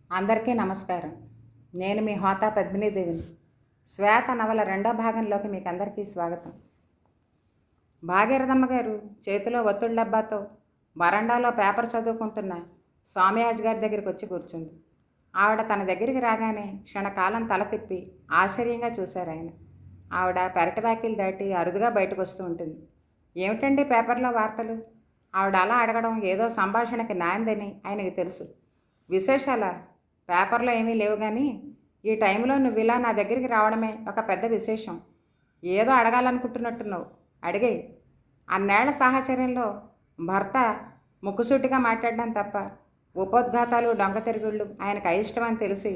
అందరికీ నమస్కారం. నేను మీ హోతా పద్మినీదేవిని. శ్వేత నవల రెండో భాగంలోకి మీకు అందరికీ స్వాగతం. భాగీరథమ్మ గారు చేతిలో ఒత్తుళ్ళ డబ్బాతో వరండాలో పేపర్ చదువుకుంటున్న స్వామియాజి గారి దగ్గరికి వచ్చి కూర్చుంది. ఆవిడ తన దగ్గరికి రాగానే క్షణకాలం తల తిప్పి ఆశ్చర్యంగా చూశారు ఆయన. ఆవిడ పెరటి వాకిలు దాటి అరుదుగా బయటకు వస్తూ ఉంటుంది. ఏమిటండి పేపర్లో వార్తలు? ఆవిడ అలా అడగడం ఏదో సంభాషణకి నాందని ఆయనకి తెలుసు. విశేషాల పేపర్లో ఏమీ లేవు, కానీ ఈ టైంలో నువ్వు ఇలా నా దగ్గరికి రావడమే ఒక పెద్ద విశేషం. ఏదో అడగాలనుకుంటున్నట్టున్నావు, అడిగేయి. అన్నేళ్ల సాహచర్యంలో భర్త ముక్కుసూటిగా మాట్లాడడం తప్ప ఉపోద్ఘాతాలు డొంక తిరుగుళ్ళు ఆయనకు అయిష్టమని తెలిసి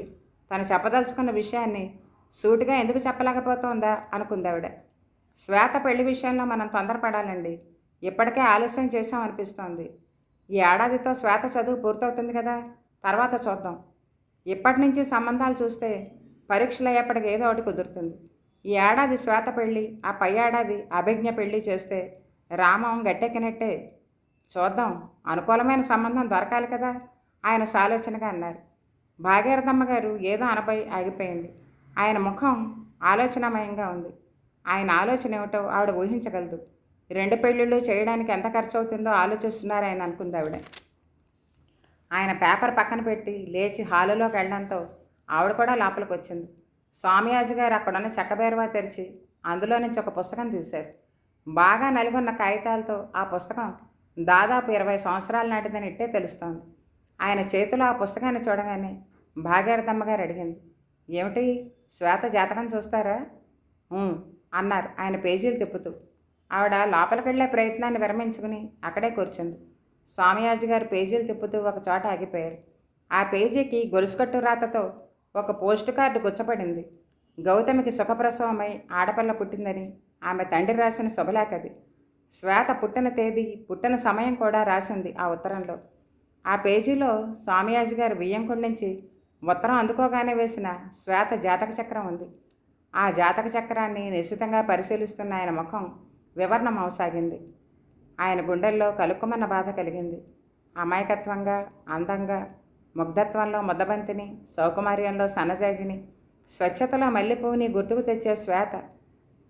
తను చెప్పదలుచుకున్న విషయాన్ని సూటిగా ఎందుకు చెప్పలేకపోతోందా అనుకుంది ఆవిడ. శ్వేత పెళ్లి విషయంలో మనం తొందరపడాలండి. ఇప్పటికే ఆలస్యం చేశామనిపిస్తోంది. ఈ ఏడాదితో శ్వేత చదువు పూర్తవుతుంది కదా, తర్వాత చూద్దాం. ఇప్పటి నుంచి సంబంధాలు చూస్తే పరీక్షలు అయ్యేప్పటికి ఏదో ఒకటి కుదురుతుంది. ఈ ఏడాది శ్వేత పెళ్ళి, ఆ పై ఏడాది అభిజ్ఞ పెళ్ళి చేస్తే రామం గట్టెక్కినట్టే. చూద్దాం, అనుకూలమైన సంబంధం దొరకాలి కదా ఆయన సాలోచనగా అన్నారు. భాగీరథమ్మ గారు ఏదో అనబోయి ఆగిపోయింది. ఆయన ముఖం ఆలోచనామయంగా ఉంది. ఆయన ఆలోచన ఏమిటో ఆవిడ ఊహించగలదు. 2 పెళ్ళిళ్ళు చేయడానికి ఎంత ఖర్చు అవుతుందో ఆలోచిస్తున్నారు ఆయన అనుకుంది ఆవిడ. ఆయన పేపర్ పక్కన పెట్టి లేచి హాలులోకి వెళ్ళడంతో ఆవిడ కూడా లోపలికి వచ్చింది. స్వామియాజి గారు అక్కడున్న చెక్కబేరవా తెరిచి అందులో నుంచి ఒక పుస్తకం తీశారు. బాగా నలుగున్న కాగితాలతో ఆ పుస్తకం దాదాపు 20 సంవత్సరాల నాటిదని ఇట్టే తెలుస్తోంది. ఆయన చేతిలో ఆ పుస్తకాన్ని చూడగానే భాగీరథమ్మ గారు అడిగింది, ఏమిటి శ్వేత జాతకం చూస్తారా? అన్నారు ఆయన పేజీలు తిప్పుతూ. ఆవిడ లోపలికి వెళ్ళే ప్రయత్నాన్ని విరమించుకుని అక్కడే కూర్చుంది. స్వామియాజి గారు పేజీలు తిప్పుతూ ఒక చోట ఆగిపోయారు. ఆ పేజీకి గొలుసుకట్టు రాతతో ఒక పోస్టు కార్డు గుచ్చపడింది. గౌతమికి సుఖప్రసవమై ఆడపిల్ల పుట్టిందని ఆమె తండ్రి రాసిన శుభలేఖది. శ్వేత పుట్టిన తేదీ, పుట్టిన సమయం కూడా రాసింది ఆ ఉత్తరంలో. ఆ పేజీలో స్వామియాజి గారు బియ్యంకుడి నుంచి ఉత్తరం అందుకోగానే వేసిన శ్వేత జాతక చక్రం ఉంది. ఆ జాతక చక్రాన్ని నిశితంగా పరిశీలిస్తున్న ఆయన ముఖం వివరణం అవసాగింది. ఆయన గుండెల్లో కలుక్కుమన్న బాధ కలిగింది. అమాయకత్వంగా, అందంగా, ముగ్ధత్వంలో ముద్దబంతిని, సౌకుమార్యంలో సన్నజాజిని, స్వచ్ఛతలో మల్లెపువ్వుని గుర్తుకు తెచ్చే శ్వేత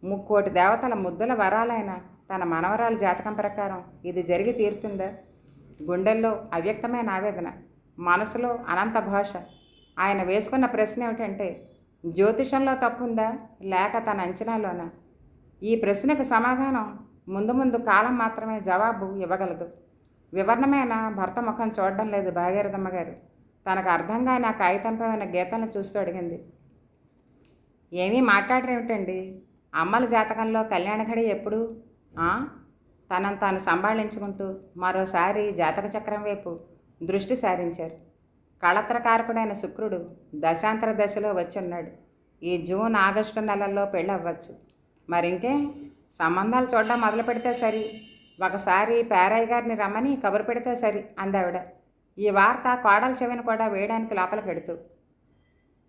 3,000,000 దేవతల ముద్దుల వరాలైన తన మనవరాల జాతకం ప్రకారం ఇది జరిగి తీరుతుందా? గుండెల్లో అవ్యక్తమైన ఆవేదన, మనసులో అనంత ఘోష. ఆయన వేసుకున్న ప్రశ్న ఏమిటంటే, జ్యోతిషంలో తప్పుందా లేక తన అంచనాలోనా? ఈ ప్రశ్నకు సమాధానం ముందు ముందు కాలం మాత్రమే జవాబు ఇవ్వగలదు. వివరణమైన భర్త ముఖం చూడడం లేదు భాగీరథమ్మ గారు. తనకు అర్థంగా నా కాగితంపై ఉన్న గీతలను చూస్తూ అడిగింది, ఏమీ మాట్లాడరేమిటండి? అమ్మల జాతకంలో కళ్యాణఘడి ఎప్పుడు? తనను తాను సంభాళించుకుంటూ మరోసారి జాతక చక్రం వైపు దృష్టి సారించారు. కళత్రకారకుడైన శుక్రుడు దశాంతర దశలో వచ్చున్నాడు. ఈ జూన్ ఆగస్టు నెలల్లో పెళ్ళవ్వచ్చు. మరింకే సంబంధాలు చూడడం మొదలు పెడితే సరి. ఒకసారి పేరయ్య గారిని రమ్మని కబురు పెడితే సరి అందావిడ. ఈ వార్త కోడల చెవిని కూడా వేయడానికి లోపలికి పెడుతూ.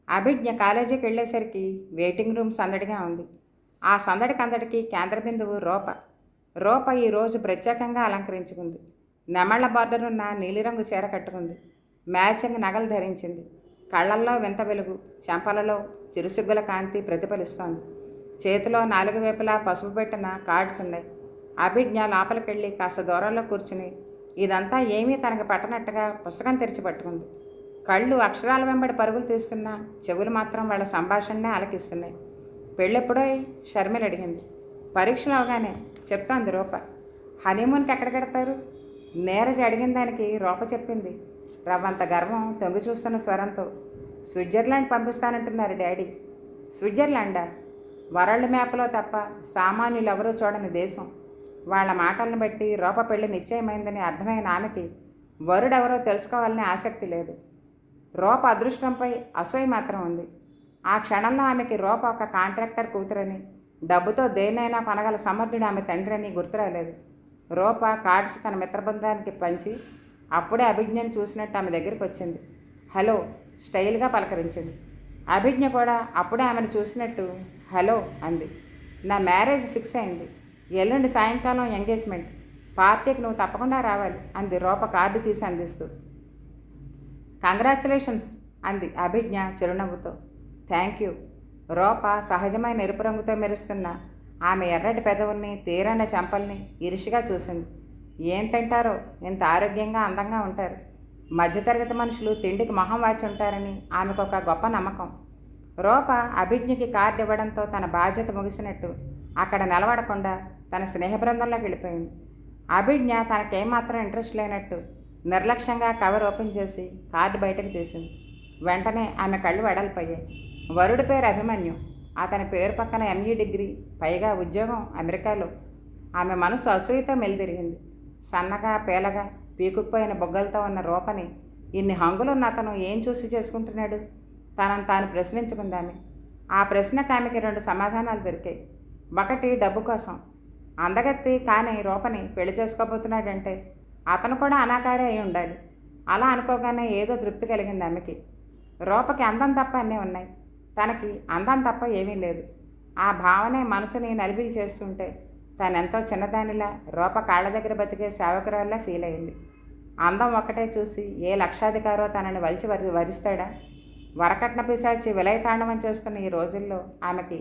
అభిజ్ఞ కాలేజీకి వెళ్ళేసరికి వెయిటింగ్ రూమ్ సందడిగా ఉంది. ఆ సందడికందడికి కేంద్ర బిందువు రూప ఈరోజు ప్రత్యేకంగా అలంకరించుకుంది. నెమళ్ల బార్డరున్న నీలిరంగు చీర కట్టుకుంది. మ్యాచింగ్ నగలు ధరించింది. కళ్ళల్లో వింత వెలుగు, చెంపలలో చిరుసుగ్గుల కాంతి ప్రతిఫలిస్తోంది. చేతిలో 4 వైపులా పసుపు పెట్టిన కార్డ్స్ ఉన్నాయి. అభిజ్ఞ లోపలికెళ్ళి కాస్త దూరంలో కూర్చుని ఇదంతా ఏమీ తనకు పట్టనట్టుగా పుస్తకం తెరిచి పట్టుకుంది. కళ్ళు అక్షరాల వెంబడి పరుగులు తీస్తున్నా చెవులు మాత్రం వాళ్ళ సంభాషణనే ఆలకిస్తున్నాయి. పెళ్ళెప్పుడో షర్మిల అడిగింది. పరీక్షలు అవగానే చెప్తోంది రూప. హనీమూన్కి ఎక్కడికెడతారు? నీరజ అడిగిన దానికి రూప చెప్పింది రవ్వంత గర్వం తొంగి చూస్తున్న స్వరంతో. స్విట్జర్లాండ్ పంపిస్తానంటున్నారు డాడీ. స్విట్జర్లాండా? వరల్డ్ మ్యాప్లో తప్ప సామాన్యులు ఎవరూ చూడని దేశం. వాళ్ళ మాటలను బట్టి రూప పెళ్లి నిశ్చయమైందని అర్థమైన ఆమెకి వరుడెవరో తెలుసుకోవాలని ఆసక్తి లేదు. రూప అదృష్టంపై అసూయ మాత్రం ఉంది. ఆ క్షణంలో ఆమెకి రూప ఒక కాంట్రాక్టర్ కూతురని, డబ్బుతో దేన్నైనా కొనగల సమర్థుడు ఆమె తండ్రి అని గుర్తురాలేదు. రూప కార్డ్స్ తన మిత్రబృందానికి పంచి అప్పుడే అభిజ్ఞను చూసినట్టు ఆమె దగ్గరికి వచ్చింది. హలో స్టైల్గా పలకరించింది. అభిజ్ఞ కూడా అప్పుడే ఆమెను చూసినట్టు హలో అంది. నా మ్యారేజ్ ఫిక్స్ అయింది. ఎల్లుండి సాయంకాలం ఎంగేజ్మెంట్. పార్టీకి నువ్వు తప్పకుండా రావాలి అంది రూప కార్డు తీసి అందిస్తూ. కంగ్రాచులేషన్స్ అంది అభిజ్ఞ చిరునవ్వుతో. Thank you. రూప సహజమైన ఎరుపు రంగుతో మెరుస్తున్న ఆమె ఎర్రటి పెదవుల్ని తీరన్న చెంపల్ని ఇరుషిగా చూసింది. ఏం తింటారో ఇంత ఆరోగ్యంగా అందంగా ఉంటారు. మధ్యతరగతి మనుషులు తిండికి మొహం వాచి ఉంటారని ఆమెకు ఒక గొప్ప నమ్మకం. రూప అభిజ్ఞకి కార్డు ఇవ్వడంతో తన బాధ్యత ముగిసినట్టు అక్కడ నిలబడకుండా తన స్నేహ బృందంలోకి వెళ్ళిపోయింది. అభిజ్ఞ తనకేమాత్రం ఇంట్రెస్ట్ లేనట్టు నిర్లక్ష్యంగా కవర్ ఓపెన్ చేసి కార్డు బయటకు తీసింది. వెంటనే ఆమె కళ్ళు వెడల్పోయాయి. వరుడి పేరు అభిమన్యు. అతని పేరు పక్కన ఎంఈ డిగ్రీ, పైగా ఉద్యోగం అమెరికాలో. ఆమె మనసు అసూయతో మెలితిరిగింది. సన్నగా పేలగా పీకుపోయిన బొగ్గలతో ఉన్న రూపని ఇన్ని హంగులున్న అతను ఏం చూసి చేసుకుంటున్నాడు? తనను తాను ప్రశ్నించుకుంది ఆమె. ఆ ప్రశ్నకు ఆమెకి 2 సమాధానాలు దొరికాయి. ఒకటి డబ్బు కోసం. అందగత్తి కానీ రూపని పెళ్లి చేసుకోబోతున్నాడంటే అతను కూడా అనాకారి అయి ఉండాలి. అలా అనుకోగానే ఏదో తృప్తి కలిగింది ఆమెకి. రూపకి అందం తప్ప అన్నీ ఉన్నాయి, తనకి అందం తప్ప ఏమీ లేదు. ఆ భావనే మనసుని నలిబి చేస్తుంటే తనెంతో చిన్నదానిలా రూప కాళ్ళ దగ్గర బతికే సేవకురాల్లా ఫీల్ అయింది. అందం ఒక్కటే చూసి ఏ లక్షాధికారో తనని వరిస్తాడా? వరకట్న పిశాచి విలయతాండవం చేస్తున్న ఈ రోజుల్లో ఆమెకి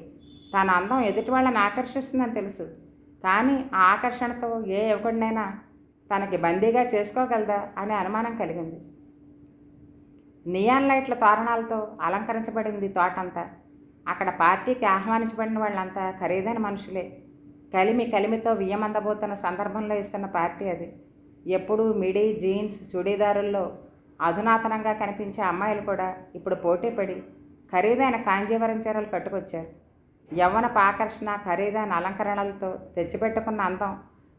తన అందం ఎదుటి వాళ్ళని ఆకర్షిస్తుందని తెలుసు. కానీ ఆ ఆకర్షణతో ఏ యువకుడినైనా తనకి బందీగా చేసుకోగలదా అనే అనుమానం కలిగింది. నియాన్ లైట్ల తోరణాలతో అలంకరించబడింది తోటంతా. అక్కడ పార్టీకి ఆహ్వానించబడిన వాళ్ళంతా ఖరీదైన మనుషులే. కలిమితో వియ్యమందబోతున్న సందర్భంలో ఇస్తున్న పార్టీ అది. ఎప్పుడూ మిడీ జీన్స్ చుడీదారుల్లో అధునాతనంగా కనిపించే అమ్మాయిలు కూడా ఇప్పుడు పోటీపడి ఖరీదైన కాంజీవరం చీరలు కట్టుకొచ్చారు. యవ్వనపు ఆకర్షణ, ఖరీదైన అలంకరణలతో తెచ్చిపెట్టుకున్న అందం,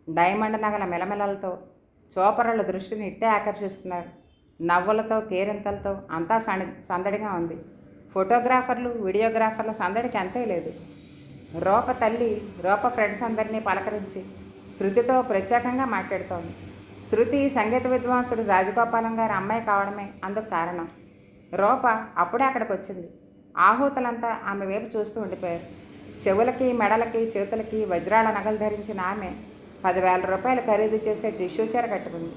డైమండ్ నగల మెలమెలలతో చూపరుల దృష్టిని ఇట్టే ఆకర్షిస్తున్నారు. నవ్వులతో కేరింతలతో అంతా సందడిగా ఉంది. ఫోటోగ్రాఫర్లు, వీడియోగ్రాఫర్ల సందడికి అంతే లేదు. రూప తల్లి రూప ఫ్రెండ్స్ అందరినీ పలకరించి శృతితో ప్రత్యేకంగా మాట్లాడుతోంది. శృతి సంగీత విద్వాంసుడు రాజగోపాలం గారి అమ్మాయి కావడమే అందుకు కారణం. రూప అప్పుడే అక్కడికి వచ్చింది. ఆహూతులంతా ఆమె వైపు చూస్తూ ఉండిపోయారు. చెవులకి, మెడలకి, చేతులకి వజ్రాల నగలు ధరించిన ఆమె 10,000 రూపాయలు ఖరీదు చేసే టిష్యూ చీర కట్టుకుంది.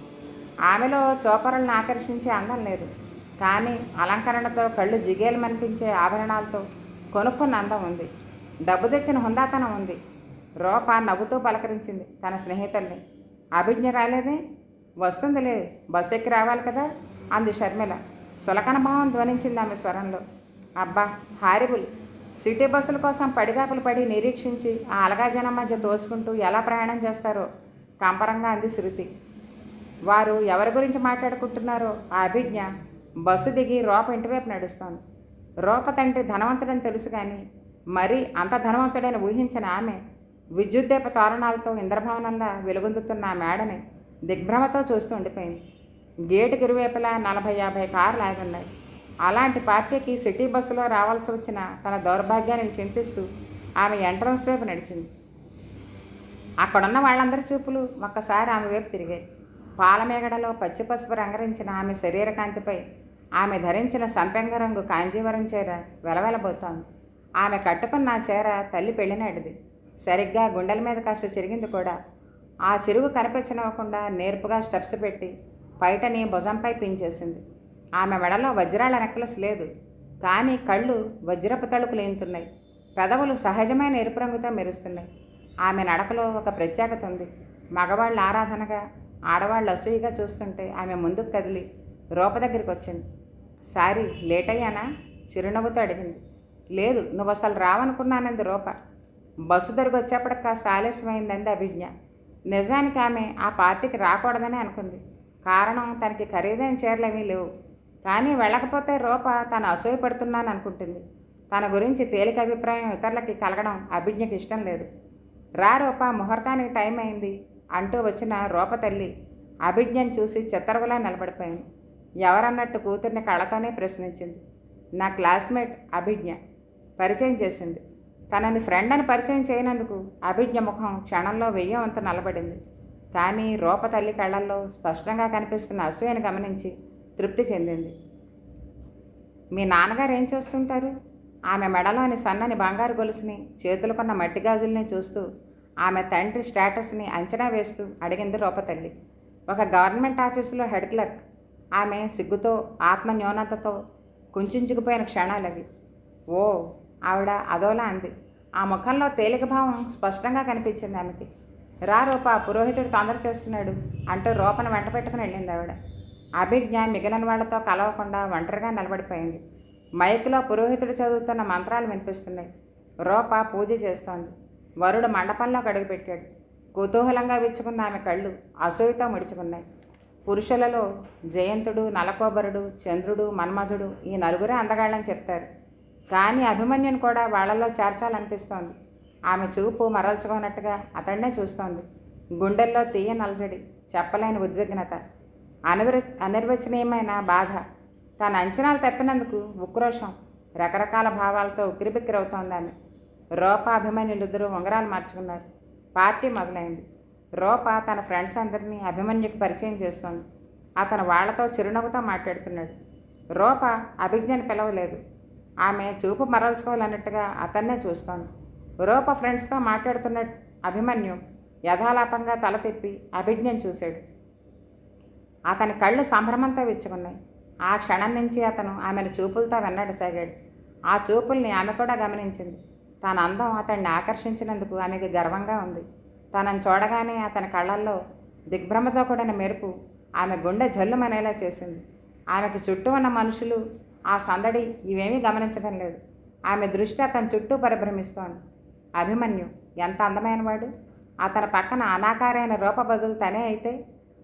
ఆమెలో చూపరులను ఆకర్షించే అందం లేదు, కానీ అలంకరణతో కళ్ళు జిగేలు మనిపించే ఆభరణాలతో కొనుక్కున్న అందం ఉంది. డబ్బు తెచ్చిన హుందాతనం ఉంది. రూప నవ్వుతూ పలకరించింది తన స్నేహితుల్ని. అభిజ్ఞ రాలేదే? వస్తుందిలే, బస్సు ఎక్కి రావాలి కదా అంది షర్మిల. సులకన భావం ధ్వనించింది ఆమె స్వరంలో. అబ్బా, హారిబుల్. సిటీ బస్సుల కోసం పడిగాపులు పడి నిరీక్షించి ఆ అలగా జనం మధ్య తోసుకుంటూ ఎలా ప్రయాణం చేస్తారో కంపరంగా అంది శృతి. వారు ఎవరి గురించి మాట్లాడుకుంటున్నారో ఆ అభిజ్ఞ బస్సు దిగి రూప ఇంటివైపు నడుస్తోంది. రూప తండ్రి ధనవంతుడని తెలుసు, కానీ మరీ అంత ధనవంతుడని ఊహించిన ఆమె విద్యుద్దీప తోరణాలతో ఇంద్రభవనంలా వెలుగొందుతున్న ఆ మేడని దిగ్భ్రమతో చూస్తూ ఉండిపోయింది. గేటుకి ఇరువైపులా 40-50 కార్లు ఆగున్నాయి. అలాంటి పార్టీకి సిటీ బస్సులో రావాల్సి వచ్చిన తన దౌర్భాగ్యాన్ని చింతిస్తూ ఆమె ఎంట్రన్స్ వైపు నడిచింది. అక్కడున్న వాళ్ళందరి చూపులు ఒక్కసారి ఆమె వైపు తిరిగాయి. పాలమేగడలో పచ్చి పసుపు రంగరించిన ఆమె శరీర కాంతిపై ఆమె ధరించిన సంపెంగ రంగు కాంజీవరం చీర వెలవెలబోతోంది. ఆమె కట్టుకున్న ఆ చీర తల్లి పెళ్లినాటిది. సరిగ్గా గుండెల మీద కాస్త చిరిగింది కూడా. ఆ చిరుగు కనిపించనివ్వకుండా నేర్పుగా స్టెప్స్ పెట్టి పైటని భుజంపై పించేసింది. ఆమె మెడలో వజ్రాల నెక్లెస్ లేదు, కానీ కళ్ళు వజ్రపు తలుపులు ఏంతున్నాయి. పెదవులు సహజమైన ఎరుపు రంగుతో మెరుస్తున్నాయి. ఆమె నడకలో ఒక ప్రత్యేకత ఉంది. మగవాళ్ళు ఆరాధనగా, ఆడవాళ్ళు అసూయగా చూస్తుంటే ఆమె ముందుకు కదిలి రూప దగ్గరికి వచ్చింది. సారీ, లేట్ అయ్యానా? చిరునవ్వుతో అడిగింది. లేదు, నువ్వు అసలు రావనుకున్నానంది రూప. బస్సు తిరిగి వచ్చేప్పటికి కాస్త ఆలస్యమైందంది అభిజ్ఞ. నిజానికి ఆమె ఆ పార్టీకి రాకూడదని అనుకుంది. కారణం, తనకి ఖరీదైన చీరలేమీ లేవు. కానీ వెళ్ళకపోతే రూప తను అసూయపడుతున్నాను అనుకుంటుంది. తన గురించి తేలిక అభిప్రాయం ఇతరులకి కలగడం అభిజ్ఞకి ఇష్టం లేదు. రా రూప, ముహూర్తానికి టైం అయింది అంటూ వచ్చిన రూప తల్లి అభిజ్ఞను చూసి చిత్తరువులా నిలబడిపోయింది. ఎవరన్నట్టు కూతుర్ని కళ్ళతోనే ప్రశ్నించింది. నా క్లాస్మేట్ అభిజ్ఞ పరిచయం చేసింది. తనని ఫ్రెండ్ అని పరిచయం చేయనందుకు అభిజ్ఞ ముఖం క్షణంలో 1000 వంతు నలబడింది. కానీ రూప తల్లి కళ్ళల్లో స్పష్టంగా కనిపిస్తున్న అసూయను గమనించి తృప్తి చెందింది. మీ నాన్నగారు ఏం చేస్తుంటారు? ఆమె మెడలోని సన్నని బంగారు గొలుసుని, చేతులకున్న మట్టి గాజుల్ని చూస్తూ ఆమె తండ్రి స్టేటస్ని అంచనా వేస్తూ అడిగింది రూప తల్లి. ఒక గవర్నమెంట్ ఆఫీసులో హెడ్ క్లర్క్. ఆమె సిగ్గుతో, ఆత్మన్యూనతతో కుంచుకుపోయిన క్షణాలవి. ఓ, ఆవిడ అదోలా అంది. ఆ ముఖంలో తేలిక భావం స్పష్టంగా కనిపించింది ఆమెకి. రా రూప, పురోహితుడు తొందర చేస్తున్నాడు అంటూ రూపను వెంట పెట్టుకుని వెళ్ళింది ఆవిడ. అభిజ్ఞ మిగిలిన వాళ్లతో కలవకుండా ఒంటరిగా నిలబడిపోయింది. మైకులో పురోహితుడు చదువుతున్న మంత్రాలు వినిపిస్తున్నాయి. రూప పూజ చేస్తోంది. వరుడు మండపంలోకి అడుగుపెట్టాడు. కుతూహలంగా విచ్చుకున్న ఆమె కళ్ళు అసూయతో ముడుచుకున్నాయి. పురుషులలో జయంతుడు, నలకోబరుడు, చంద్రుడు, మన్మధుడు ఈ నలుగురే అందగాళ్ళని చెప్తారు. కానీ అభిమన్యుని కూడా వాళ్లలో చేర్చాలనిపిస్తోంది. ఆమె చూపు మరల్చుకున్నట్టుగా అతడినే చూస్తోంది. గుండెల్లో తీయని అలజడి, చెప్పలేని ఉద్విగ్నత, అనిర్వచనీయమైన బాధ. తన అంచనాలు తప్పినందుకు ఉక్రోషం, రకరకాల భావాలతో ఉక్కిరిబిక్కిరవుతోంది ఆమె. రూప, అభిమన్యులిద్దరూ ఉంగరాలు మార్చుకున్నారు. పార్టీ మొదలైంది. రూప తన ఫ్రెండ్స్ అందరినీ అభిమన్యుకి పరిచయం చేస్తోంది. అతను వాళ్లతో చిరునవ్వుతో మాట్లాడుతున్నాడు. రూప అభిజ్ఞని పిలవలేదు. ఆమె చూపు మరల్చుకోవాలన్నట్టుగా అతన్నే చూస్తోంది. రూప ఫ్రెండ్స్తో మాట్లాడుతున్న అభిమన్యు యథాలాపంగా తల తిప్పి అభిజ్ఞని చూశాడు. అతని కళ్ళు సంభ్రమంతో విచ్చుకున్నాయి. ఆ క్షణం నుంచి అతను ఆమెను చూపులతో వెన్నడసాగాడు. ఆ చూపుల్ని ఆమె కూడా గమనించింది. తన అందం అతన్ని ఆకర్షించినందుకు ఆమెకు గర్వంగా ఉంది. తనను చూడగానే అతని కళ్ళల్లో దిగ్భ్రమతో కూడిన మెరుపు ఆమె గుండె జల్లుమనేలా చేసింది. ఆమెకు చుట్టూ ఉన్న మనుషులు, ఆ సందడి ఇవేమీ గమనించడం లేదు. ఆమె దృష్టి అతని చుట్టూ పరిభ్రమిస్తోంది. అభిమన్యు ఎంత అందమైనవాడు! అతని పక్కన అనాకారైన రూప బదులు తనే అయితే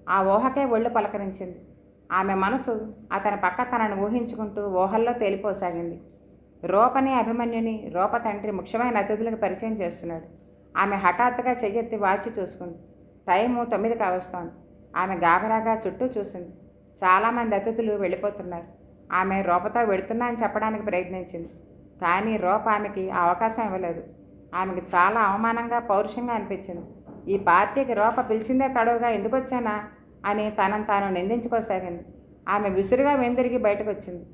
ఆ ఊహకే ఒళ్ళు పలకరించింది. ఆమె మనసు అతని పక్క తనను ఊహించుకుంటూ ఊహల్లో తేలిపోసాగింది. రూపని, అభిమన్యుని రూప తండ్రి ముఖ్యమైన అతిథులకు పరిచయం చేస్తున్నాడు. ఆమె హఠాత్తుగా చెయ్యెత్తి వాచి చూసుకుంది. టైము 9 కావస్తోంది. ఆమె గాబరాగా చుట్టూ చూసింది. చాలామంది అతిథులు వెళ్ళిపోతున్నారు. ఆమె రూపతో వెడుతున్నా అని చెప్పడానికి ప్రయత్నించింది. కానీ రూప ఆమెకి ఆ అవకాశం ఇవ్వలేదు. ఆమెకి చాలా అవమానంగా, పౌరుషంగా అనిపించింది. ఈ పార్టీకి రూప పిలిచిందే తడవుగా ఎందుకు వచ్చానా అని తనను తాను నిందించుకోసాగింది. ఆమె విసురుగా వెందిరిగి బయటకు వచ్చింది.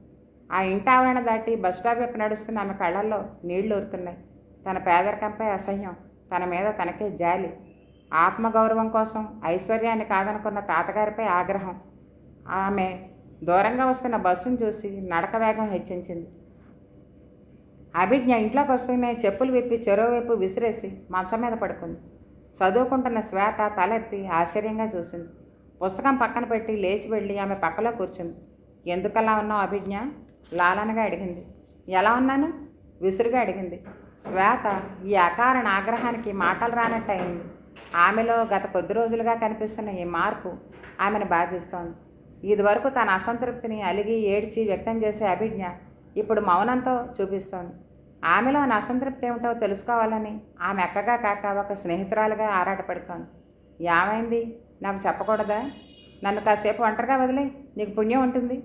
ఆ ఇంటి ఆవరణ దాటి బస్టాప్ వైపు నడుస్తున్న ఆమె కళ్ళల్లో నీళ్లు ఊరుతున్నాయి. తన పేదరికంపై అసహ్యం, తన మీద తనకే జాలి, ఆత్మగౌరవం కోసం ఐశ్వర్యాన్ని కాదనుకున్న తాతగారిపై ఆగ్రహం. ఆమె దూరంగా వస్తున్న బస్సును చూసి నడక వేగం హెచ్చించింది. అభిజ్ఞ ఇంట్లోకి వస్తూనే చెప్పులు విప్పి చెరోవైపు విసిరేసి మంచం మీద పడుకుంది. చదువుకుంటున్న శ్వేత తలెత్తి ఆశ్చర్యంగా చూసింది. పుస్తకం పక్కన పెట్టి లేచి వెళ్ళి ఆమె పక్కలో కూర్చుంది. ఎందుకలా ఉన్నావు అభిజ్ఞ? లాలనగా అడిగింది. ఎలా ఉన్నాను? విసురుగా అడిగింది. శ్వేత ఈ అకారణ ఆగ్రహానికి మాటలు రానట్టు అయింది. ఆమెలో గత కొద్ది రోజులుగా కనిపిస్తున్న ఈ మార్పు ఆమెను బాధిస్తోంది. ఇదివరకు తన అసంతృప్తిని అలిగి ఏడ్చి వ్యక్తం చేసే అభిజ్ఞ ఇప్పుడు మౌనంతో చూపిస్తోంది. ఆమెలోని అసంతృప్తి ఏమిటో తెలుసుకోవాలని ఆమె అక్కగా కాక ఒక స్నేహితురాలుగా ఆరాటపడుతోంది. ఏమైంది? నాకు చెప్పకూడదా? నన్ను కాసేపు ఒంటరిగా వదిలే, నీకు పుణ్యం ఉంటుంది.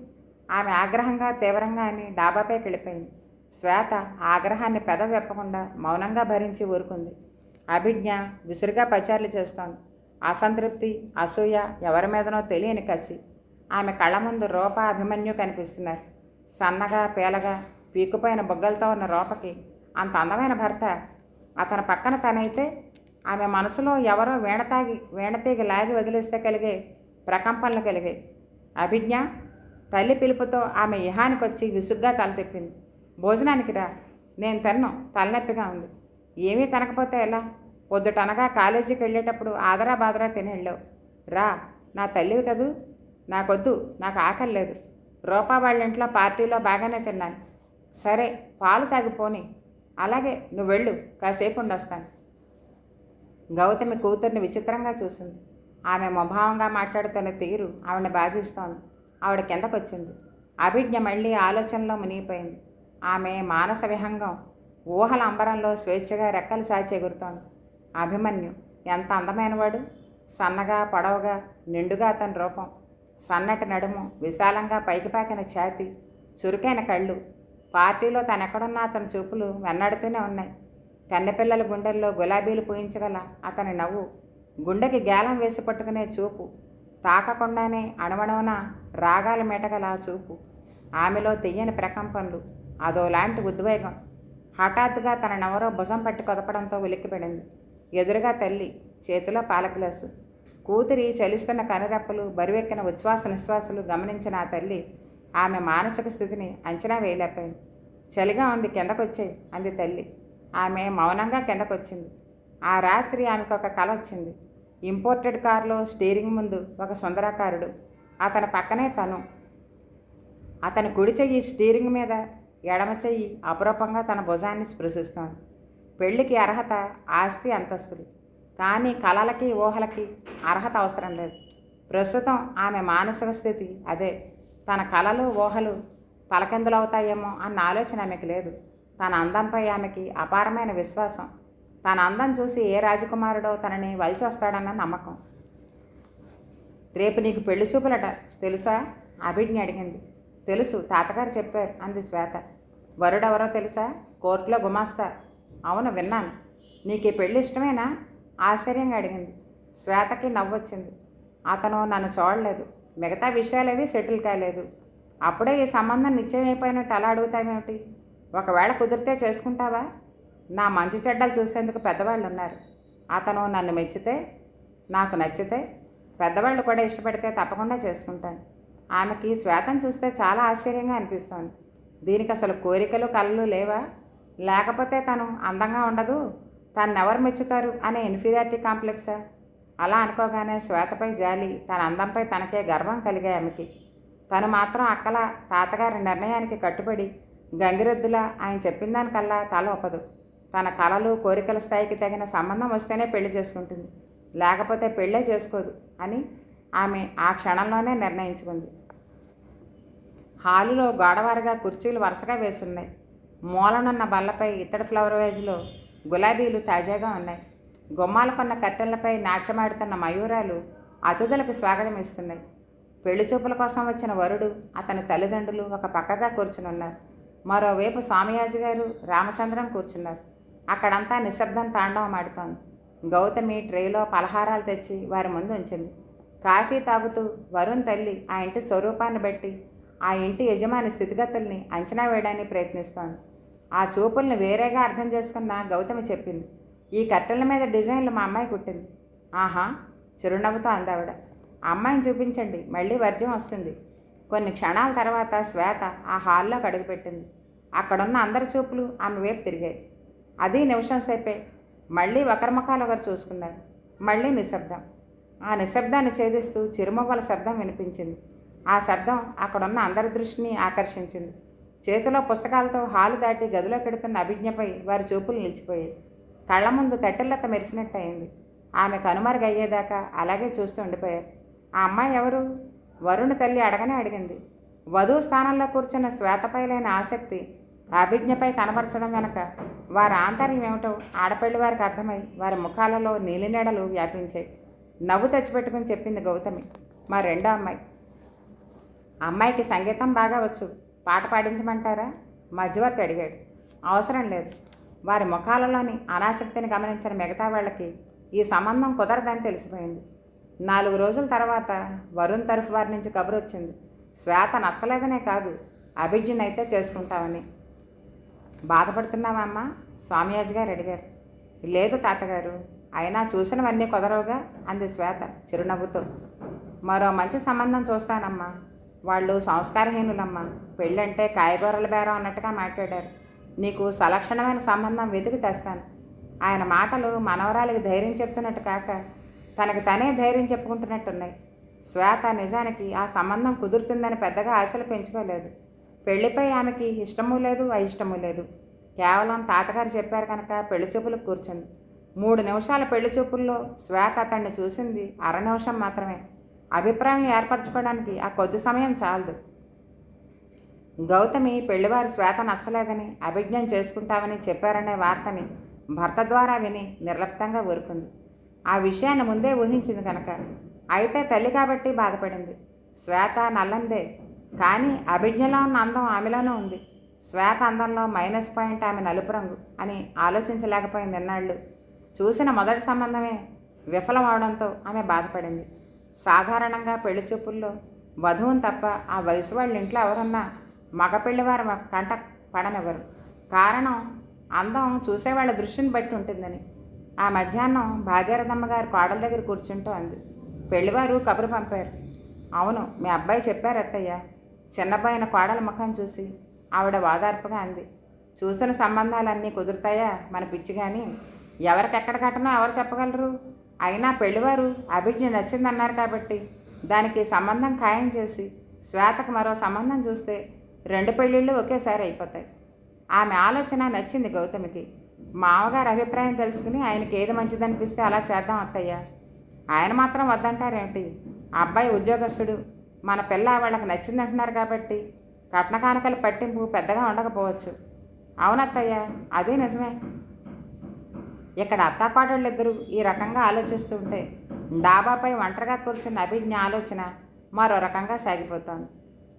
ఆమె ఆగ్రహంగా, తీవ్రంగా అని డాబాపైకి వెళ్ళిపోయింది. శ్వేత ఆగ్రహాన్ని పెదవి వెప్పకుండా మౌనంగా భరించి ఊరుకుంది. అభిజ్ఞ విసురుగా పచారులు చేస్తోంది. అసంతృప్తి, అసూయ, ఎవరి మీదనో తెలియని కసి. ఆమె కళ్ళ ముందు రూప, అభిమన్యు కనిపిస్తున్నారు. సన్నగా, పీలగా, పీకుపోయిన బొగ్గలతో ఉన్న రూపకి అంత అందమైన భర్త అతని పక్కన తనైతే ఆమె మనసులో ఎవరో వీణతీగి లాగి వదిలేస్తే కలిగే ప్రకంపనలు కలిగాయి. అభిజ్ఞ తల్లి పిలుపుతో ఆమె ఇహానికి వచ్చి విసుగ్గా తల తిప్పింది. భోజనానికి రా. నేను తిన్ను, తలనొప్పిగా ఉంది. ఏమీ తినకపోతే ఎలా? పొద్దుటనగా కాలేజీకి వెళ్ళేటప్పుడు ఆదరా బాదరా తిని వెళ్ళావు. రా, నా తల్లివి కదూ. నాకొద్దు, నాకు ఆకలి లేదు. రూపా వాళ్ళ ఇంట్లో పార్టీలో బాగానే తిన్నాను. సరే, పాలు తాగిపోని. అలాగే, నువ్వు వెళ్ళు, కాసేపు ఉండొస్తాను. గౌతమి కూతుర్ని విచిత్రంగా చూసింది. ఆమె ముభావంగా మాట్లాడుతున్న తీరు ఆవిడని బాధిస్తోంది. ఆవిడ కిందకొచ్చింది. అభిజ్ఞ మళ్ళీ ఆలోచనలో మునిగిపోయింది. ఆమె మానస విహంగం ఊహల అంబరంలో స్వేచ్ఛగా రెక్కలు సాచి ఎగురుతోంది. అభిమన్యు ఎంత అందమైనవాడు! సన్నగా, పొడవుగా, నిండుగా అతని రూపం, సన్నటి నడుము, విశాలంగా పైకి పాకిన ఛాతి, చురుకైన కళ్ళు. పార్టీలో తనెక్కడున్నా అతని చూపులు వెన్నాడుతూనే ఉన్నాయి. కన్నెపిల్లల గుండెల్లో గులాబీలు పూయించగల అతని నవ్వు, గుండెకి గేలం వేసి పట్టుకునే చూపు, తాకకుండానే అణువణువున రాగాలు మెటగల చూపు. ఆమెలో తెయ్యని ప్రకంపనలు, అదోలాంటి ఉద్వేగం. హఠాత్తుగా తననెవరో భుజం పట్టి కొదపడంతో ఉలిక్కిపడింది. ఎదురుగా తల్లి, చేతిలో పాల గ్లాసు. కూతురి చలిస్తున్న కనురెప్పలు, బరువెక్కిన ఉచ్ఛ్వాస నిశ్వాసలు గమనించిన ఆ తల్లి ఆమె మానసిక స్థితిని అంచనా వేయలేకపోయింది. చలిగా ఉంది, కిందకొచ్చేయి అంది తల్లి. ఆమె మౌనంగా కిందకొచ్చింది. ఆ రాత్రి ఆమెకు ఒక కల వచ్చింది. ఇంపోర్టెడ్ కారులో స్టీరింగ్ ముందు ఒక సుందరకారుడు, అతని పక్కనే తను. అతని కుడి చెయ్యి స్టీరింగ్ మీద, ఎడమ చెయ్యి అపురూపంగా తన భుజాన్ని స్పృశిస్తోంది. పెళ్లికి అర్హత, ఆస్తి, అంతస్తులు, కానీ కలలకి ఊహలకి అర్హత అవసరం లేదు. ప్రస్తుతం ఆమె మానసిక స్థితి అదే. తన కలలు ఊహలు తలకిందులవుతాయేమో అన్న ఆలోచన ఆమెకు లేదు. తన అందంపై ఆమెకి అపారమైన విశ్వాసం. తన అందం చూసి ఏ రాజకుమారుడో తనని వలిచి వస్తాడన్న నమ్మకం. రేపు నీకు పెళ్లి చూపులట, తెలుసా? అభిజ్ఞ అడిగింది. తెలుసు, తాతగారు చెప్పారు అంది శ్వేత. వరుడెవరో తెలుసా? కోర్టులో గుమాస్తా. అవును, విన్నాను. నీకు ఈ పెళ్ళి ఇష్టమేనా? ఆశ్చర్యంగా అడిగింది. శ్వేతకి నవ్వొచ్చింది. అతను నన్ను చూడలేదు, మిగతా విషయాలేవి సెటిల్ కాలేదు. అప్పుడే ఈ సంబంధం నిశ్చయమైపోయినట్టు అలా అడుగుతావేమిటి? ఒకవేళ కుదిరితే చేసుకుంటావా? నా మంచి చెడ్డలు చూసేందుకు పెద్దవాళ్ళు ఉన్నారు. అతను నన్ను మెచ్చితే, నాకు నచ్చితే, పెద్దవాళ్ళు కూడా ఇష్టపడితే తప్పకుండా చేసుకుంటాను. ఆమెకి శ్వేతను చూస్తే చాలా ఆశ్చర్యంగా అనిపిస్తోంది. దీనికి అసలు కోరికలు కలలు లేవా? లేకపోతే తను అందంగా ఉండదు, తనెవరు మెచ్చుతారు అనే ఇన్ఫీరియారిటీ కాంప్లెక్సా? అలా అనుకోగానే శ్వేతపై జాలి, తన అందంపై తనకే గర్వం కలిగాయి ఆమెకి. తను మాత్రం అక్కల తాతగారి నిర్ణయానికి కట్టుబడి గంగిరెద్దులా ఆయన చెప్పిన దానికల్లా తల ఒప్పదు. తన కలలు కోరికల స్థాయికి తగిన సంబంధం వస్తేనే పెళ్లి చేసుకుంటుంది, లేకపోతే పెళ్ళే చేసుకోదు అని ఆమె ఆ క్షణంలోనే నిర్ణయించుకుంది. హాలులో గోడవారుగా కుర్చీలు వరుసగా వేసున్నాయి. మూలనున్న బల్లపై ఇత్తడి ఫ్లవర్ వేజ్లో గులాబీలు తాజాగా ఉన్నాయి. గుమ్మాలు కొన్న కట్టెలపై నాట్యమాడుతున్న మయూరాలు అతిథులకు స్వాగతం ఇస్తున్నాయి. పెళ్లి చూపుల కోసం వచ్చిన వరుడు, అతని తల్లిదండ్రులు ఒక పక్కగా కూర్చునున్నారు. మరోవైపు స్వామియాజీ గారు, రామచంద్రం కూర్చున్నారు. అక్కడంతా నిశ్శబ్దం తాండవం ఆడుతోంది. గౌతమి ట్రేలో పలహారాలు తెచ్చి వారి ముందు ఉంచింది. కాఫీ తాగుతూ వరుణ్ తల్లి ఆ ఇంటి స్వరూపాన్ని బట్టి ఆ ఇంటి యజమాని స్థితిగతుల్ని అంచనా వేయడానికి ప్రయత్నిస్తోంది. ఆ చూపుల్ని వేరేగా అర్థం చేసుకున్న గౌతమి చెప్పింది, ఈ కట్టెల మీద డిజైన్లు మా అమ్మాయి కుట్టింది. ఆహా, చిరునవ్వుతో అందావిడ. అమ్మాయిని చూపించండి, మళ్ళీ వర్జ్యం వస్తుంది. కొన్ని క్షణాల తర్వాత శ్వేత ఆ హాల్లోకి అడుగుపెట్టింది. అక్కడున్న అందరి చూపులు ఆమె వైపు తిరిగాయి. అది నిమిషం సేపే. మళ్ళీ ఒకరి ముఖాలు ఒకరు చూసుకున్నారు. మళ్ళీ నిశ్శబ్దం. ఆ నిశ్శబ్దాన్ని ఛేదిస్తూ చిరుమవ్వల శబ్దం వినిపించింది. ఆ శబ్దం అక్కడున్న అందరి దృష్టిని ఆకర్షించింది. చేతిలో పుస్తకాలతో హాలు దాటి గదిలో పెడుతున్న అభిజ్ఞపై వారి చూపులు నిలిచిపోయాయి. కళ్ల ముందు తట్టెల్లత మెరిసినట్టు అయింది. ఆమె కనుమరుగయ్యేదాకా అలాగే చూస్తూ ఉండిపోయారు. ఆ అమ్మాయి ఎవరు? వరుణ్ తల్లి అడగనే అడిగింది. వధువు స్థానంలో కూర్చున్న శ్వేతపై లేని ఆసక్తి అభిజ్ఞపై కనబరచడం వెనక వారి ఆంతర్యం ఏమిటో ఆడపల్లి వారికి అర్థమై వారి ముఖాలలో నీలినీడలు వ్యాపించాయి. నవ్వు తెచ్చిపెట్టుకుని చెప్పింది గౌతమి. మా రెండో అమ్మాయి. అమ్మాయికి సంగీతం బాగా వచ్చు, పాట పాడించమంటారా? మధ్యవర్తి అడిగాడు. అవసరం లేదు. వారి ముఖాలలోని అనాసక్తిని గమనించిన మిగతా వాళ్ళకి ఈ సంబంధం కుదరదని తెలిసిపోయింది. 4 రోజుల తర్వాత వరుణ్ తరఫు వారి నుంచి కబురు వచ్చింది. శ్వేత నచ్చలేదనే కాదు, అభిజ్ఞనైతే చేసుకుంటామని. బాధపడుతున్నావా అమ్మా? స్వామియాజీ గారు అడిగారు. లేదు తాతగారు, అయినా చూసినవన్నీ కుదరవుగా అంది శ్వేత చిరునవ్వుతో. మరో మంచి సంబంధం చూస్తానమ్మా. వాళ్ళు సంస్కారహీనులమ్మా. పెళ్ళంటే కాయగూరల బేరం అన్నట్టుగా మాట్లాడారు. నీకు సలక్షణమైన సంబంధం వెతికి తెస్తాను. ఆయన మాటలు మనవరాలికి ధైర్యం చెప్తున్నట్టు కాక తనకి తనే ధైర్యం చెప్పుకుంటున్నట్టున్నాయి. శ్వేత నిజానికి ఆ సంబంధం కుదురుతుందని పెద్దగా ఆశలు పెంచుకోలేదు. పెళ్లిపై ఆమెకి ఇష్టమూ లేదు, అయిష్టమూ లేదు. కేవలం తాతగారు చెప్పారు కనుక పెళ్లి చూపులకు కూర్చుంది. 3 నిమిషాల పెళ్లి చూపుల్లో శ్వేత అతన్ని చూసింది 1/2 నిమిషం మాత్రమే. అభిప్రాయం ఏర్పరచుకోవడానికి ఆ కొద్ది సమయం చాలదు. గౌతమి పెళ్లివారు శ్వేత నచ్చలేదని, అభిజ్ఞం చేసుకుంటామని చెప్పారనే వార్తని భర్త ద్వారా విని నిర్లిప్తంగా ఊరుకుంది. ఆ విషయాన్ని ముందే ఊహించింది కనుక. అయితే తల్లి కాబట్టి బాధపడింది. శ్వేత నల్లందే, కానీ అభిజ్ఞలో ఉన్న అందం ఆమెలోనూ ఉంది. శ్వేత అందంలో మైనస్ పాయింట్ ఆమె నలుపు రంగు అని ఆలోచించలేకపోయింది ఎన్నాళ్ళు. చూసిన మొదటి సంబంధమే విఫలం అవడంతో ఆమె బాధపడింది. సాధారణంగా పెళ్లి చూపుల్లో వధువుని తప్ప ఆ వయసు వాళ్ళ ఇంట్లో ఎవరన్నా మగ పెళ్లివారు కంట పడనివ్వరు. కారణం అందం చూసేవాళ్ళ దృష్టిని బట్టి ఉంటుందని. ఆ మధ్యాహ్నం భాగీరథమ్మ గారు కోడల దగ్గర కూర్చుంటూ అంది. పెళ్లివారు కబురు పంపారు. అవును, మీ అబ్బాయి చెప్పారు అత్తయ్య. చిన్నబోయిన కోడల ముఖం చూసి ఆవిడ వాదార్పుగా అంది. చూసిన సంబంధాలన్నీ కుదురుతాయా మన పిచ్చి కానీ? ఎవరికెక్కడ కట్టనో ఎవరు చెప్పగలరు? అయినా పెళ్లివారు అభిజ్ఞ నచ్చిందన్నారు కాబట్టి దానికి సంబంధం ఖాయం చేసి శ్వేతకు మరో సంబంధం చూస్తే 2 పెళ్ళిళ్ళు ఒకేసారి అయిపోతాయి. ఆమె ఆలోచన నచ్చింది గౌతమికి. మామగారి అభిప్రాయం తెలుసుకుని ఆయనకి ఏది మంచిదనిపిస్తే అలా చేద్దాం అత్తయ్య. ఆయన మాత్రం వద్దంటారేమిటి? అబ్బాయి ఉద్యోగస్తుడు, మన పిల్ల వాళ్ళకి నచ్చిందంటున్నారు కాబట్టి కట్న కానుకల పట్టింపు పెద్దగా ఉండకపోవచ్చు. అవునత్తయ్య, అదే నిజమే. ఇక్కడ అత్తాకోడళ్ళిద్దరూ ఈ రకంగా ఆలోచిస్తుంటే డాబాపై ఒంటరిగా కూర్చున్న అభిజ్ఞ ఆలోచన మరో రకంగా సాగిపోతోంది.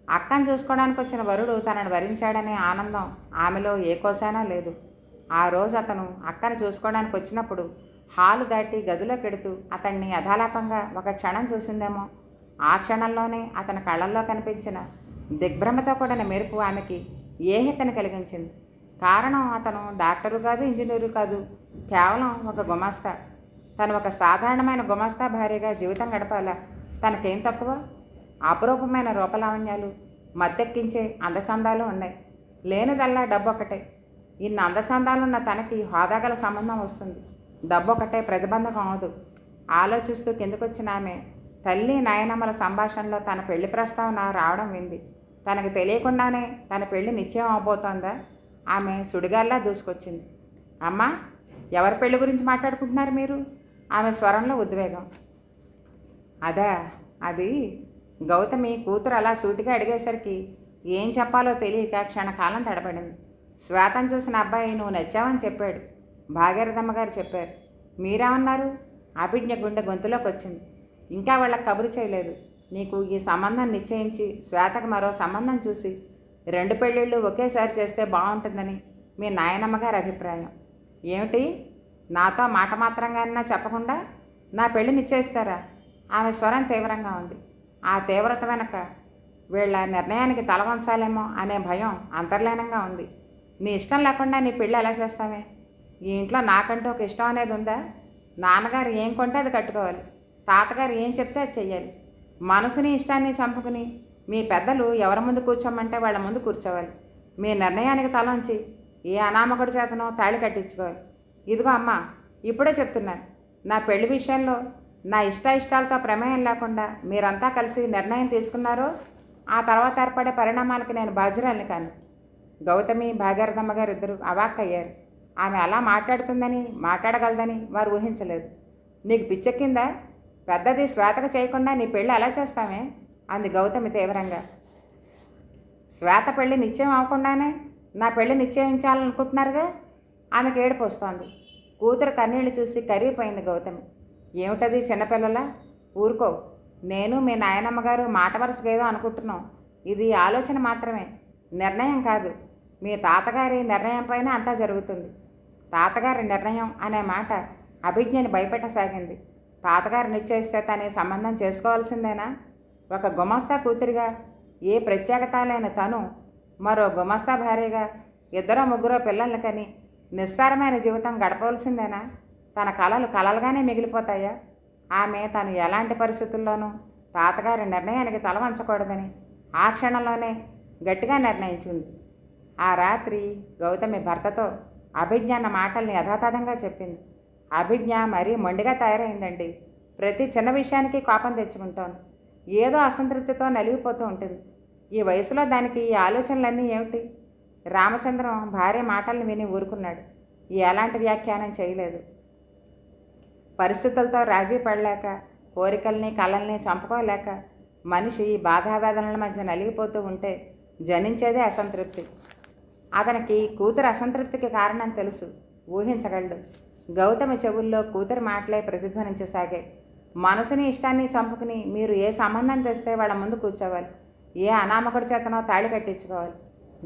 అక్కను చూసుకోవడానికి వచ్చిన వరుడు తనను వరించాడనే ఆనందం ఆమెలో ఏ కోసైనా లేదు. ఆ రోజు అతను అక్కను చూసుకోవడానికి వచ్చినప్పుడు హాలు దాటి గదిలోకెడుతూ అతన్ని యథాలాపంగా ఒక క్షణం చూసిందేమో. ఆ క్షణంలోనే అతని కళ్ళల్లో కనిపించిన దిగ్భ్రమతో కూడిన మెరుపు ఆమెకి ఏహితని కలిగించింది. కారణం అతను డాక్టరు కాదు, ఇంజనీరు కాదు, కేవలం ఒక గుమాస్తా. తను ఒక సాధారణమైన గుమాస్తా భార్యగా జీవితం గడపాలా? తనకేం తక్కువ? అపురూపమైన రూపలావణ్యాలు, మత్తెక్కించే అందచందాలు ఉన్నాయి. లేనిదల్లా డబ్బు ఒకటే. ఇన్ని అందచందాలున్న తనకి హోదాగల సంబంధం వస్తుంది. డబ్బు ఒకటే ప్రతిబంధకం అవదు. ఆలోచిస్తూ కిందకొచ్చిన ఆమె తల్లి నాయనమ్మల సంభాషణలో తన పెళ్లి ప్రస్తావన రావడం వింది. తనకు తెలియకుండానే తన పెళ్లి నిశ్చయం అవబోతోందా? ఆమె సుడిగాల్లా దూసుకొచ్చింది. అమ్మా, ఎవరి పెళ్లి గురించి మాట్లాడుకుంటున్నారు మీరు? ఆమె స్వరంలో ఉద్వేగం. అదా, అది గౌతమి కూతురు అలా సూటిగా అడిగేసరికి ఏం చెప్పాలో తెలియక క్షణకాలం తడబడింది. శ్వేతం చూసిన అబ్బాయి నువ్వు నచ్చావని చెప్పాడు. భాగీరథమ్మ గారు చెప్పారు. మీరేమన్నారు? అభిజ్ఞ గుండె గొంతులోకి వచ్చింది. ఇంకా వాళ్ళకి కబురు చేయలేదు. నీకు ఈ సంబంధం నిశ్చయించి శ్వేతకు మరో సంబంధం చూసి 2 పెళ్ళిళ్ళు ఒకేసారి చేస్తే బాగుంటుందని మీ నాయనమ్మగారి అభిప్రాయం. ఏమిటి? నాతో మాట మాత్రంగానైనా చెప్పకుండా నా పెళ్లి నిశ్చయిస్తారా? ఆమె స్వరం తీవ్రంగా ఉంది. ఆ తీవ్రత వెనక వీళ్ళ నిర్ణయానికి తల వంచాలేమో అనే భయం అంతర్లీనంగా ఉంది. నీ ఇష్టం లేకుండా నీ పెళ్ళి ఎలా చేస్తావే? ఈ ఇంట్లో నాకంటూ ఒక ఇష్టం అనేది ఉందా? నాన్నగారు ఏం కొంటే అది కట్టుకోవాలి. తాతగారు ఏం చెప్తే అది చెయ్యాలి. మనసుని ఇష్టాన్ని చంపుకుని మీ పెద్దలు ఎవరి ముందు కూర్చోమంటే వాళ్ళ ముందు కూర్చోవాలి. మీ నిర్ణయానికి తలంచి ఏ అనామకుడి చేతనో తాళి కట్టించుకోవాలి. ఇదిగో అమ్మ, ఇప్పుడే చెప్తున్నాను. నా పెళ్లి విషయంలో నా ఇష్టాలతో ప్రమేయం లేకుండా మీరంతా కలిసి నిర్ణయం తీసుకున్నారో ఆ తర్వాత ఏర్పడే పరిణామాలకి నేను బాధ్యురాలిని కాను. గౌతమి, భాగీరథమ్మ గారు ఇద్దరు అవాక్కయ్యారు. ఆమె అలా మాట్లాడగలదని వారు ఊహించలేదు. నీకు పిచ్చెక్కిందా? పెద్దది శ్వేతకు చేయకుండా నీ పెళ్ళి ఎలా చేస్తామే? అంది గౌతమి తీవ్రంగా. శ్వేత పెళ్ళి నిశ్చయం అవ్వకుండానే నా పెళ్ళి నిశ్చయించాలనుకుంటున్నారుగా? ఆమెకు ఏడుపు వస్తోంది. కూతురు కన్నీళ్లు చూసి కరిగిపోయింది గౌతమి. ఏమిటది చిన్నపిల్లలా? ఊరుకో. నేను మీ నాయనమ్మగారు మాట వరుసకేదో అనుకుంటున్నాం. ఇది ఆలోచన మాత్రమే, నిర్ణయం కాదు. మీ తాతగారి నిర్ణయం పైన అంతా జరుగుతుంది. తాతగారి నిర్ణయం అనే మాట అభిజ్ఞని భయపెట్టసాగింది. తాతగారు నిశ్చయిస్తే తనే సంబంధం చేసుకోవాల్సిందేనా? ఒక గుమస్తా కూతురిగా ఏ ప్రత్యేకత లేని తను మరో గుమస్తా భార్యగా 2-3 పిల్లల్ని కని నిస్సారమైన జీవితం గడపవలసిందేనా? తన కలలు కలలుగానే మిగిలిపోతాయా? ఆమె తను ఎలాంటి పరిస్థితుల్లోనూ తాతగారి నిర్ణయానికి తల వంచకూడదని ఆ క్షణంలోనే గట్టిగా నిర్ణయించింది. ఆ రాత్రి గౌతమి భర్తతో అభిజ్ఞ అన్న మాటల్ని యథాతథంగా చెప్పింది. అభిజ్ఞ మరీ మొండిగా తయారైందండి. ప్రతి చిన్న విషయానికి కోపం తెచ్చుకుంటాను. ఏదో అసంతృప్తితో నలిగిపోతూ ఉంటుంది. ఈ వయసులో దానికి ఈ ఆలోచనలన్నీ ఏమిటి? రామచంద్రం భార్య మాటల్ని విని ఊరుకున్నాడు. ఎలాంటి వ్యాఖ్యానం చేయలేదు. పరిస్థితులతో రాజీ పడలేక, కోరికల్ని కళల్ని చంపుకోలేక మనిషి బాధావేదనల మధ్య నలిగిపోతూ ఉంటే జనించేదే అసంతృప్తి. అతనికి కూతురు అసంతృప్తికి కారణం తెలుసు, ఊహించగలడు. గౌతమి చెవుల్లో కూతురు మాటలే ప్రతిధ్వనించసాగాయి. మనసుని ఇష్టాన్ని చంపుకుని మీరు ఏ సంబంధం తెస్తే వాళ్ళ ముందు కూర్చోవాలి. ఏ అనామకుడి చేతనో తాళి కట్టించుకోవాలి.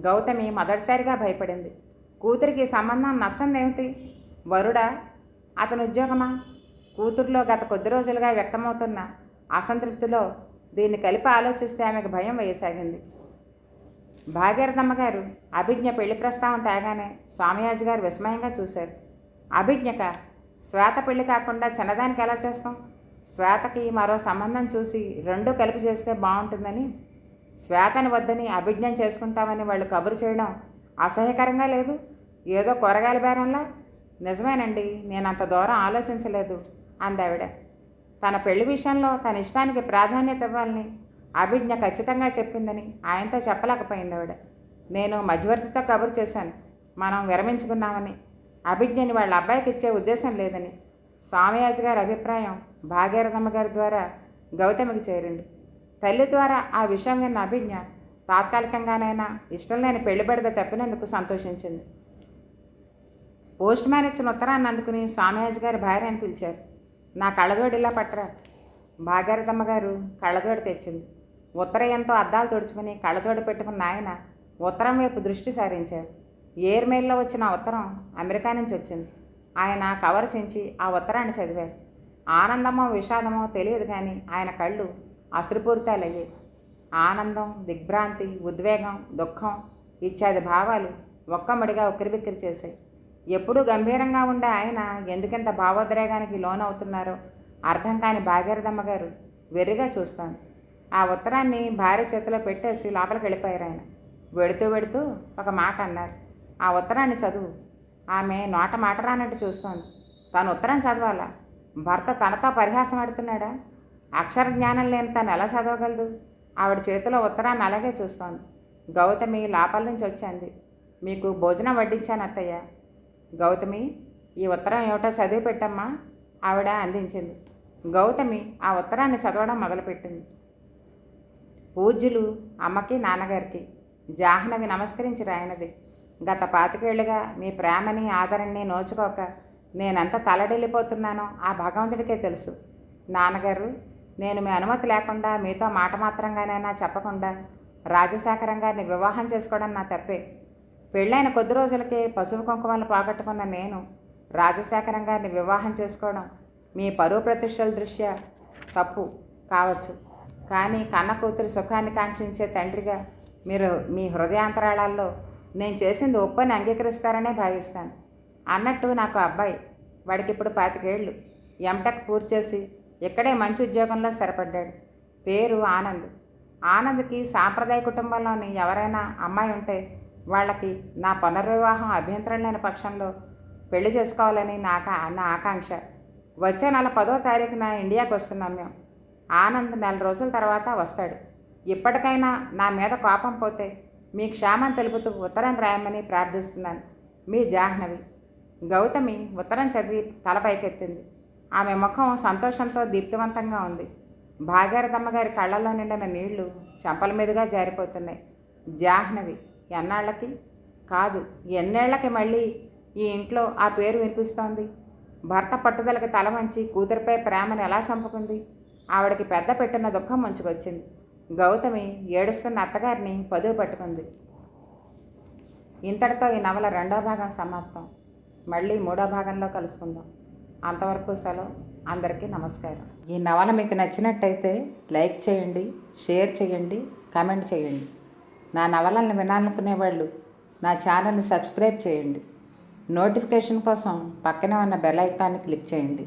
గౌతమి మొదటిసారిగా భయపడింది. కూతురికి సంబంధం నచ్చందేమిటి? వరుడా? అతని ఉద్యోగమా? కూతురులో గత కొద్ది రోజులుగా వ్యక్తమవుతున్న అసంతృప్తిలో దీన్ని కలిపి ఆలోచిస్తే ఆమెకు భయం వేయసాగింది. భాగీరథమ్మ గారు అభిజ్ఞ పెళ్లి ప్రస్తావన తేగానే స్వామియాజీ గారు విస్మయంగా చూశారు. అభిజ్ఞక శ్వేత పెళ్లి కాకుండా చిన్నదానికి ఎలా చేస్తాం? శ్వేతకి మరో సంబంధం చూసి 2 కలిపి చేస్తే బాగుంటుందని శ్వేతని వద్దని అభిజ్ఞం చేసుకుంటామని వాళ్ళు కబురు చేయడం అసహ్యకరంగా లేదు? ఏదో కూరగాయల బేరంలా. నిజమేనండి, నేను అంత దూరం ఆలోచించలేదు అందావిడ. తన పెళ్లి విషయంలో తన ఇష్టానికి ప్రాధాన్యత ఇవ్వాలని అభిజ్ఞ ఖచ్చితంగా చెప్పిందని ఆయనతో చెప్పలేకపోయింది ఆవిడ. నేను మధ్యవర్తితో కబురు చేశాను, మనం విరమించుకున్నామని. అభిజ్ఞని వాళ్ళ అబ్బాయికి ఇచ్చే ఉద్దేశం లేదని. స్వామియాజి గారి అభిప్రాయం భాగీరథమ్మ గారి ద్వారా గౌతమికి చేరింది. తల్లి ద్వారా ఆ విషయం విన్న అభిజ్ఞ తాత్కాలికంగానైనా ఇష్టం లేని పెళ్లి బెడద తప్పినందుకు సంతోషించింది. పోస్ట్ మ్యాన్ ఇచ్చిన ఉత్తరాన్ని అందుకుని స్వామియాజి గారి భార్య అని పిలిచారు. నా కళ్ళజోడు ఇలా పట్టరా. భాగీరథమ్మ గారు కళ్ళజోడు తెచ్చింది. ఉత్తరయంతో అద్దాలు తుడుచుకుని కళ్ళజోడు పెట్టుకున్న ఆయన ఉత్తరం వైపు దృష్టి సారించారు. ఎయిర్మెయిల్లో వచ్చిన ఆ ఉత్తరం అమెరికా నుంచి వచ్చింది. ఆయన కవర్ చించి ఆ ఉత్తరాన్ని చదివారు. ఆనందమో విషాదమో తెలియదు కానీ ఆయన కళ్ళు అశ్రుపూరితాలయ్యాయి. ఆనందం, దిగ్భ్రాంతి, ఉద్వేగం, దుఃఖం ఇత్యాది భావాలు ఒక్కమ్మడిగా ఉక్కిరిబిక్కిరి చేశాయి. ఎప్పుడూ గంభీరంగా ఉండే ఆయన ఎందుకెంత భావోద్రేగానికి లోనవుతున్నారో అర్థం కాని భాగీరథమ్మ గారు వెర్రిగా చూస్తాను. ఆ ఉత్తరాన్ని భార్య చేతిలో పెట్టేసి లోపలికి వెళ్ళిపోయారు ఆయన. వెడుతూ వెడుతూ ఒక మాట అన్నారు. ఆ ఉత్తరాన్ని చదువు. ఆమె నోట మాట రానట్టు చూస్తోంది. తను ఉత్తరం చదవాలా? భర్త తనతో పరిహాసం ఆడుతున్నాడా? అక్షర జ్ఞానం లేని తను ఎలా చదవగలదు? ఆవిడ చేతిలో ఉత్తరాన్ని అలాగే చూస్తోంది. గౌతమి లోపల నుంచి వచ్చింది. మీకు భోజనం వడ్డించాను అత్తయ్య. గౌతమి, ఈ ఉత్తరం ఏమిటో చదివి పెట్టమ్మా ఆవిడ అందించింది. గౌతమి ఆ ఉత్తరాన్ని చదవడం మొదలుపెట్టింది. పూజ్యులు అమ్మకి నాన్నగారికి. జాహ్నవి నమస్కరించి రాయినది. గత 25 ఏళ్లుగా మీ ప్రేమని ఆదరణని నోచుకోక నేనెంత తలడిల్లిపోతున్నానో ఆ భగవంతుడికే తెలుసు. నాన్నగారు, నేను మీ అనుమతి లేకుండా మీతో మాట మాత్రంగానైనా చెప్పకుండా రాజశేఖరం గారిని వివాహం చేసుకోవడం నా తప్పే. పెళ్ళైన కొద్ది రోజులకే పసుపు కుంకుమలు పోగొట్టుకున్న నేను రాజశేఖరం గారిని వివాహం చేసుకోవడం మీ పరువు ప్రతిష్టల దృష్ట్యా తప్పు కావచ్చు. కానీ కన్న కూతురి సుఖాన్ని కాంక్షించే తండ్రిగా మీరు మీ హృదయాంతరాళాల్లో నేను చేసింది ఒప్పని అంగీకరిస్తారనే భావిస్తాను. అన్నట్టు నాకు అబ్బాయి, వాడికి ఇప్పుడు 25 ఏళ్ళు, ఎంటెక్ పూర్తి చేసి ఇక్కడే మంచి ఉద్యోగంలో స్థిరపడ్డాడు. పేరు ఆనంద్. ఆనంద్కి సాంప్రదాయ కుటుంబంలోని ఎవరైనా అమ్మాయి ఉంటే వాళ్ళకి నా పునర్వివాహం అభ్యంతరం లేని పక్షంలో పెళ్లి చేసుకోవాలని నా ఆకాంక్ష. వచ్చే నెల 10వ తారీఖున ఇండియాకి వస్తున్నాం మేము. ఆనంద్ నెల రోజుల తర్వాత వస్తాడు. ఇప్పటికైనా నా మీద కోపం పోతే మీ క్షేమం తెలుపుతూ ఉత్తరం రాయమని ప్రార్థిస్తున్నాను. మీ జాహ్నవి. గౌతమి ఉత్తరం చదివి తల పైకెత్తింది. ఆమె ముఖం సంతోషంతో దీప్తివంతంగా ఉంది. భాగీరథమ్మ గారి కళ్ళల్లో నిండిన నీళ్లు చెంపల మీదుగా జారిపోతున్నాయి. జాహ్నవి ఎన్నాళ్ళకి కాదు, ఎన్నేళ్లకి మళ్ళీ ఈ ఇంట్లో ఆ పేరు వినిపిస్తోంది? భర్త పట్టుదలకి తల వంచి కూతురిపై ప్రేమను ఎలా చంపుకుంది? ఆవిడకి పెద్ద పెట్టిన దుఃఖం ముంచుకొచ్చింది. గౌతమి ఏడుస్తున్న అత్తగారిని పదువు పట్టుకుంది. ఇంతటితో ఈ నవల 2వ భాగం సమాప్తం. మళ్ళీ 3వ భాగంలో కలుసుకుందాం. అంతవరకు సెలవు. అందరికీ నమస్కారం. ఈ నవల మీకు నచ్చినట్టయితే లైక్ చేయండి, షేర్ చేయండి, కామెంట్ చేయండి. నా నవలలను వినాలనుకునే వాళ్ళు నా ఛానల్ని సబ్స్క్రైబ్ చేయండి. నోటిఫికేషన్ కోసం పక్కనే ఉన్న బెల్ ఐకాన్ని క్లిక్ చేయండి.